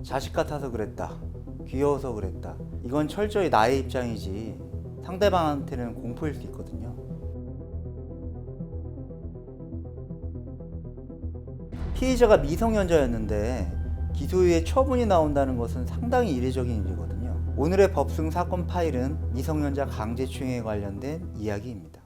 자식 같아서 그랬다, 귀여워서 그랬다, 이건 철저히 나의 입장이지 상대방한테는 공포일 수 있거든요. 피의자가 미성년자였는데 기소유예 처분이 나온다는 것은 상당히 이례적인 일이거든요. 오늘의 법승 사건 파일은 미성년자 강제추행에 관련된 이야기입니다.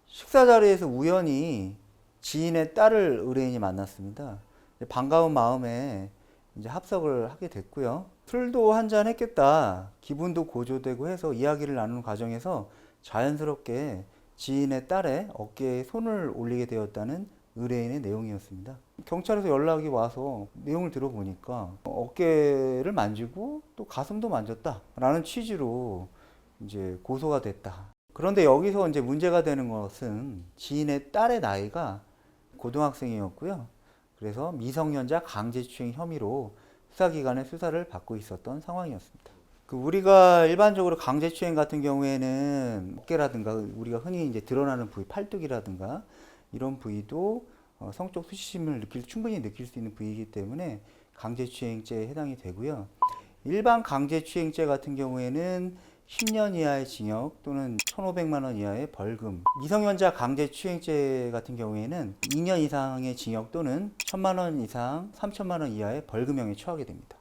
식사 자리에서 우연히 지인의 딸을 의뢰인이 만났습니다. 반가운 마음에 이제 합석을 하게 됐고요. 술도 한잔 했겠다, 기분도 고조되고 해서 이야기를 나누는 과정에서 자연스럽게 지인의 딸의 어깨에 손을 올리게 되었다는 의뢰인의 내용이었습니다. 경찰에서 연락이 와서 내용을 들어보니까 어깨를 만지고 또 가슴도 만졌다라는 취지로 이제 고소가 됐다. 그런데 여기서 이제 문제가 되는 것은 지인의 딸의 나이가 고등학생이었고요. 그래서 미성년자 강제추행 혐의로 수사기관의 수사를 받고 있었던 상황이었습니다. 우리가 일반적으로 강제추행 같은 경우에는 어깨라든가 우리가 흔히 이제 드러나는 부위, 팔뚝이라든가 이런 부위도 성적 수치심을 충분히 느낄 수 있는 부위이기 때문에 강제추행죄에 해당이 되고요. 일반 강제추행죄 같은 경우에는 10년 이하의 징역 또는 1,500만 원 이하의 벌금, 미성년자 강제추행죄 같은 경우에는 2년 이상의 징역 또는 1,000만 원 이상 3,000만 원 이하의 벌금형에 처하게 됩니다.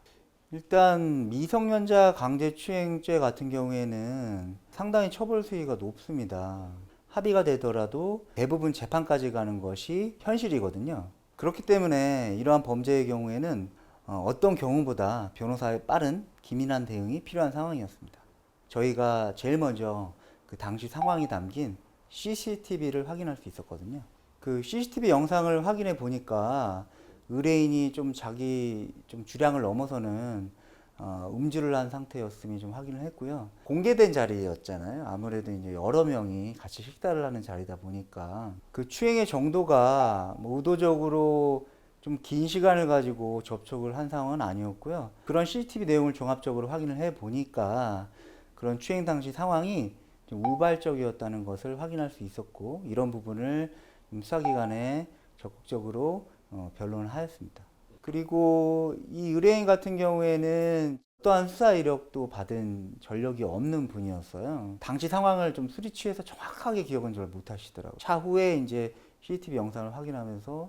일단 미성년자 강제추행죄 같은 경우에는 상당히 처벌 수위가 높습니다. 합의가 되더라도 대부분 재판까지 가는 것이 현실이거든요. 그렇기 때문에 이러한 범죄의 경우에는 어떤 경우보다 변호사의 빠른 기민한 대응이 필요한 상황이었습니다. 저희가 제일 먼저 그 당시 상황이 담긴 CCTV를 확인할 수 있었거든요. 그 CCTV 영상을 확인해 보니까 의뢰인이 자기 주량을 넘어서는 음주를 한 상태였음이 확인을 했고요. 공개된 자리였잖아요. 아무래도 이제 여러 명이 같이 식사를 하는 자리다 보니까 그 추행의 정도가 의도적으로 긴 시간을 가지고 접촉을 한 상황은 아니었고요. 그런 CCTV 내용을 종합적으로 확인을 해 보니까 그런 추행 당시 상황이 좀 우발적이었다는 것을 확인할 수 있었고, 이런 부분을 수사기관에 적극적으로 변론을 하였습니다. 그리고 이 의뢰인 같은 경우에는 어떠한 수사 이력도 받은 전력이 없는 분이었어요. 당시 상황을 술이 취해서 정확하게 기억은 잘 못하시더라고요. 차후에 이제 CCTV 영상을 확인하면서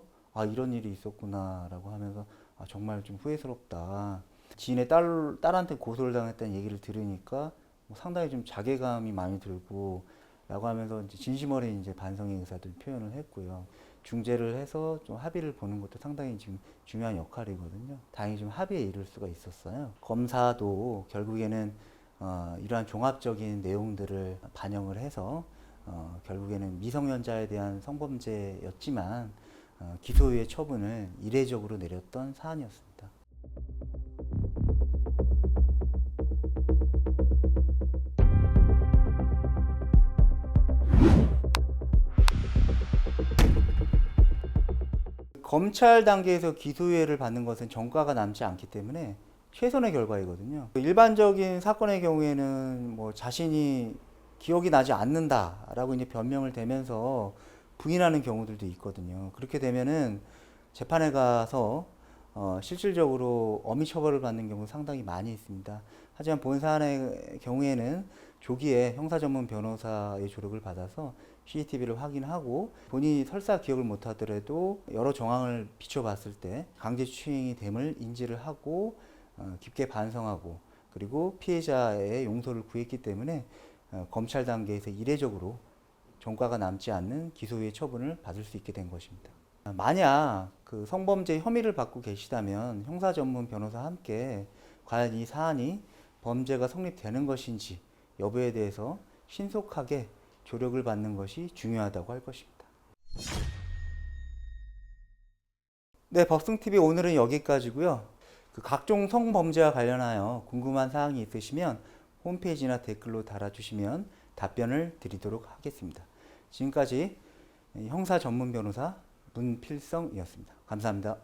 이런 일이 있었구나라고 하면서 정말 후회스럽다. 지인의 딸한테 고소를 당했다는 얘기를 들으니까 상당히 자괴감이 많이 들고 라고 하면서 진심 어린 반성의 의사들 표현을 했고요. 중재를 해서 합의를 보는 것도 상당히 중요한 역할이거든요. 다행히 합의에 이를 수가 있었어요. 검사도 결국에는 이러한 종합적인 내용들을 반영을 해서 결국에는 미성년자에 대한 성범죄였지만 기소유예 처분을 이례적으로 내렸던 사안이었습니다. 검찰 단계에서 기소유예를 받는 것은 전과가 남지 않기 때문에 최선의 결과이거든요. 일반적인 사건의 경우에는 자신이 기억이 나지 않는다라고 변명을 대면서 부인하는 경우들도 있거든요. 그렇게 되면은 재판에 가서 실질적으로 엄히 처벌을 받는 경우 상당히 많이 있습니다. 하지만 본 사안의 경우에는 조기에 형사 전문 변호사의 조력을 받아서 CCTV를 확인하고 본인이 설사 기억을 못하더라도 여러 정황을 비춰봤을 때 강제추행이 됨을 인지를 하고 깊게 반성하고 그리고 피해자의 용서를 구했기 때문에 검찰 단계에서 이례적으로 전과가 남지 않는 기소유예 처분을 받을 수 있게 된 것입니다. 만약 그 성범죄 혐의를 받고 계시다면 형사 전문 변호사와 함께 과연 이 사안이 범죄가 성립되는 것인지 여부에 대해서 신속하게 조력을 받는 것이 중요하다고 할 것입니다. 네, 법승TV 오늘은 여기까지고요. 각종 성범죄와 관련하여 궁금한 사항이 있으시면 홈페이지나 댓글로 달아주시면 답변을 드리도록 하겠습니다. 지금까지 형사 전문 변호사 문필성이었습니다. 감사합니다.